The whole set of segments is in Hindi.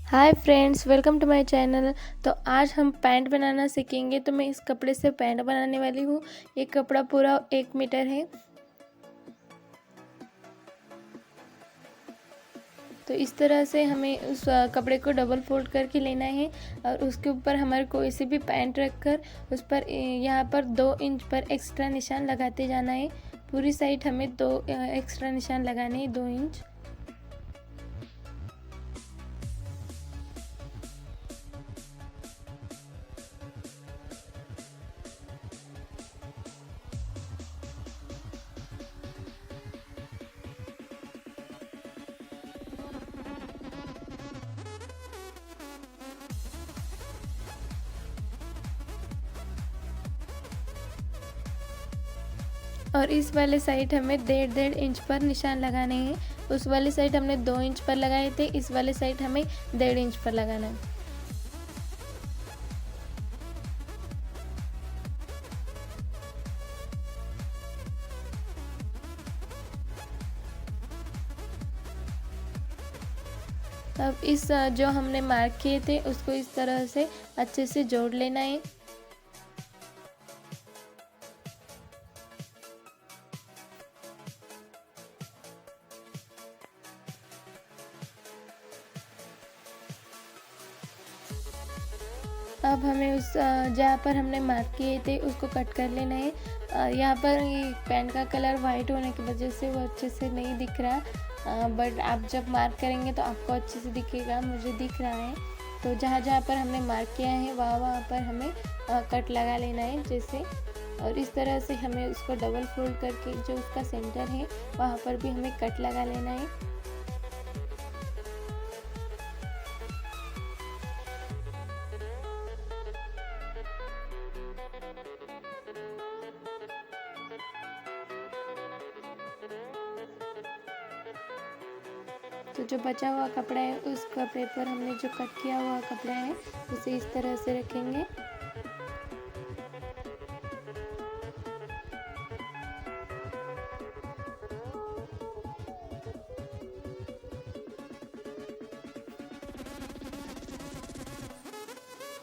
Hi friends, welcome to my channel. तो आज हम पैंट बनाना सीखेंगे। तो मैं इस कपड़े से पैंट बनाने वाली हूँ। ये कपड़ा पूरा 1 मीटर है। तो इस तरह से हमें उस कपड़े को डबल फोल्ड करके लेना है और उसके ऊपर हमारे कोई सी भी पैंट रखकर उस पर यहाँ पर 2 इंच पर एक्स्ट्रा निशान लगाते जाना है। पूरी साइड हमें 2 एक्स्ट्रा निशान लगाने हैं, 2 इंच। और इस वाले साइड हमें 1.5 इंच पर निशान लगाने हैं। उस वाले साइड हमने 2 इंच पर लगाए थे, इस वाले साइड हमें 1.5 इंच पर लगाना है। अब इस जो हमने मार्क किए थे उसको इस तरह से अच्छे से जोड़ लेना है। अब हमें उस जहाँ पर हमने मार्क किए थे उसको कट कर लेना है। यहाँ पर ये पैंट का कलर वाइट होने की वजह से वो अच्छे से नहीं दिख रहा, बट आप जब मार्क करेंगे तो आपको अच्छे से दिखेगा। मुझे दिख रहा है। तो जहाँ जहाँ पर हमने मार्क किया है वहाँ पर हमें कट लगा लेना है जैसे। और इस तरह से हमें उसको डबल फोल्ड करके जो उसका सेंटर है वहाँ पर भी हमें कट लगा लेना है। तो जो बचा हुआ कपड़ा है उस कपड़े पर हमने जो कट किया हुआ कपड़ा है उसे इस तरह से रखेंगे।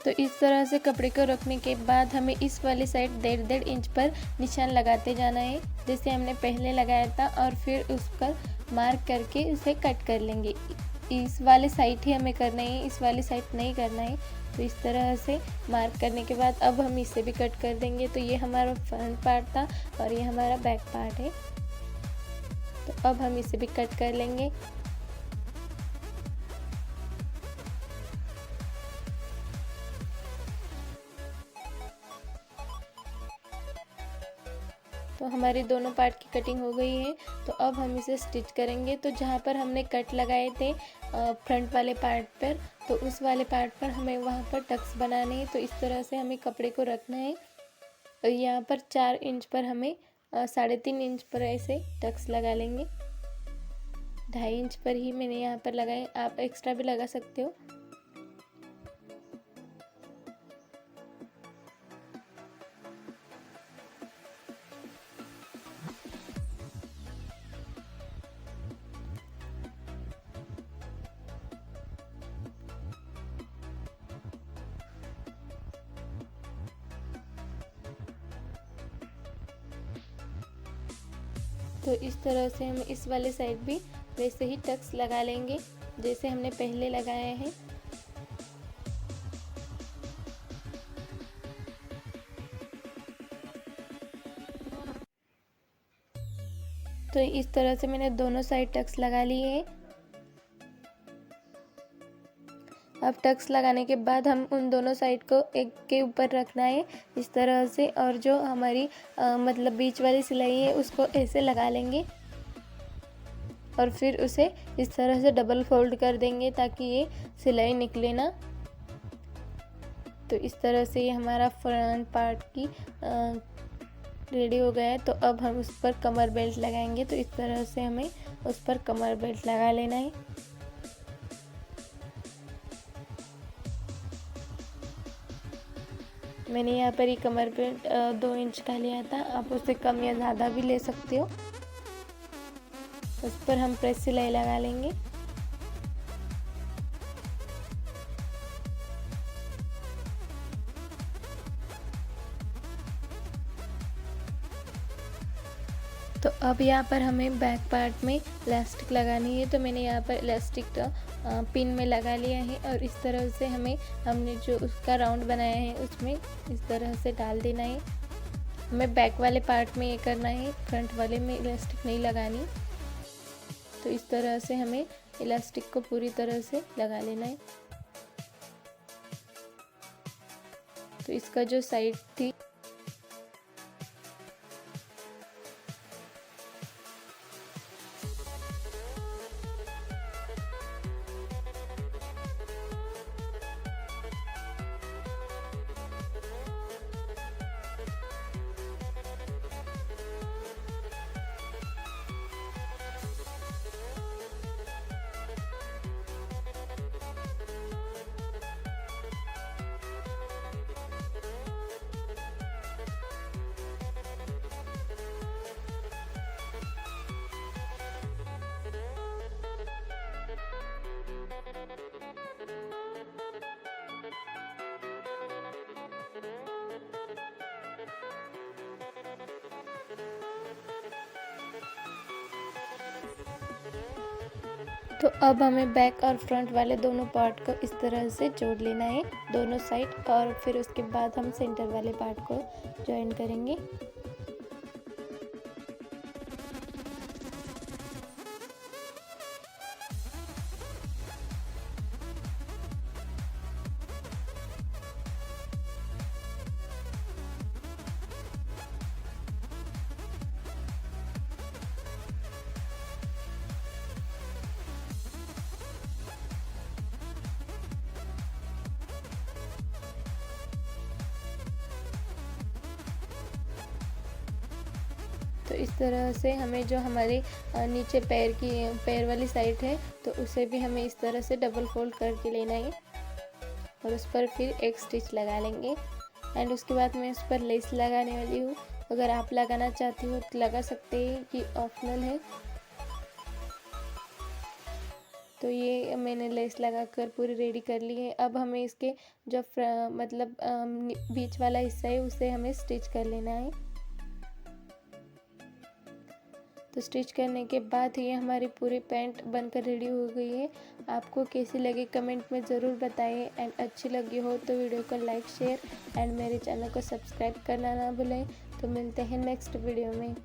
तो इस तरह से कपड़े को रखने के बाद हमें इस वाली साइड 1.5 इंच पर निशान लगाते जाना है जैसे हमने पहले लगाया था, और फिर उस पर मार्क करके उसे कट कर लेंगे। इस वाले साइड ही हमें करना है, इस वाली साइड नहीं करना है। तो इस तरह से मार्क करने के बाद अब हम इसे भी कट कर देंगे। तो ये हमारा फ्रंट पार्ट था और ये हमारा बैक पार्ट है। तो अब हम इसे भी कट कर लेंगे। तो हमारी दोनों पार्ट की कटिंग हो गई है। तो अब हम इसे स्टिच करेंगे। तो जहाँ पर हमने कट लगाए थे फ्रंट वाले पार्ट पर, तो उस वाले पार्ट पर हमें वहाँ पर टक्स बनाने हैं। तो इस तरह से हमें कपड़े को रखना है। और यहाँ पर 4 इंच पर हमें 3.5 इंच पर ऐसे टक्स लगा लेंगे। 2.5 इंच पर ही मैंने यहाँ पर लगाए, आप एक्स्ट्रा भी लगा सकते हो। तो इस तरह से हम इस वाले साइड भी वैसे ही टक्स लगा लेंगे जैसे हमने पहले लगाया है। तो इस तरह से मैंने दोनों साइड टक्स लगा लिए हैं। अब टक्स लगाने के बाद हम उन दोनों साइड को एक के ऊपर रखना है इस तरह से, और जो हमारी मतलब बीच वाली सिलाई है उसको ऐसे लगा लेंगे और फिर उसे इस तरह से डबल फोल्ड कर देंगे ताकि ये सिलाई निकले ना। तो इस तरह से ये हमारा फ्रंट पार्ट की रेडी हो गया है। तो अब हम उस पर कमर बेल्ट लगाएंगे। तो इस तरह से हमें उस पर कमर बेल्ट लगा लेना है। मैंने यहाँ पर ही कमर बेल्ट 2 इंच का लिया था, आप उससे कम या ज़्यादा भी ले सकते हो। उस पर हम प्रेस सिलाई लगा लेंगे। तो अब यहाँ पर हमें बैक पार्ट में इलास्टिक लगानी है। तो मैंने यहाँ पर इलास्टिक पिन में लगा लिया है और इस तरह से हमने जो उसका राउंड बनाया है उसमें इस तरह से डाल देना है। हमें बैक वाले पार्ट में ये करना है, फ्रंट वाले में इलास्टिक नहीं लगानी। तो इस तरह से हमें इलास्टिक को पूरी तरह से लगा लेना है। तो इसका जो साइड थी तो अब हमें बैक और फ्रंट वाले दोनों पार्ट को इस तरह से जोड़ लेना है, दोनों साइड, और फिर उसके बाद हम सेंटर वाले पार्ट को जॉइन करेंगे। तो इस तरह से हमें जो हमारे नीचे पैर वाली साइड है तो उसे भी हमें इस तरह से डबल फोल्ड करके लेना है और उस पर फिर एक स्टिच लगा लेंगे। एंड उसके बाद मैं उस पर लेस लगाने वाली हूँ। अगर आप लगाना चाहती हो तो लगा सकते हैं, कि ऑप्शनल है। तो ये मैंने लेस लगाकर पूरी रेडी कर ली है। अब हमें इसके जो मतलब बीच वाला हिस्सा है उसे हमें स्टिच कर लेना है। तो स्टिच करने के बाद ये हमारी पूरी पैंट बनकर रेडी हो गई है। आपको कैसी लगी कमेंट में ज़रूर बताइए। एंड अच्छी लगी हो तो वीडियो को लाइक शेयर एंड मेरे चैनल को सब्सक्राइब करना ना भूलें। तो मिलते हैं नेक्स्ट वीडियो में।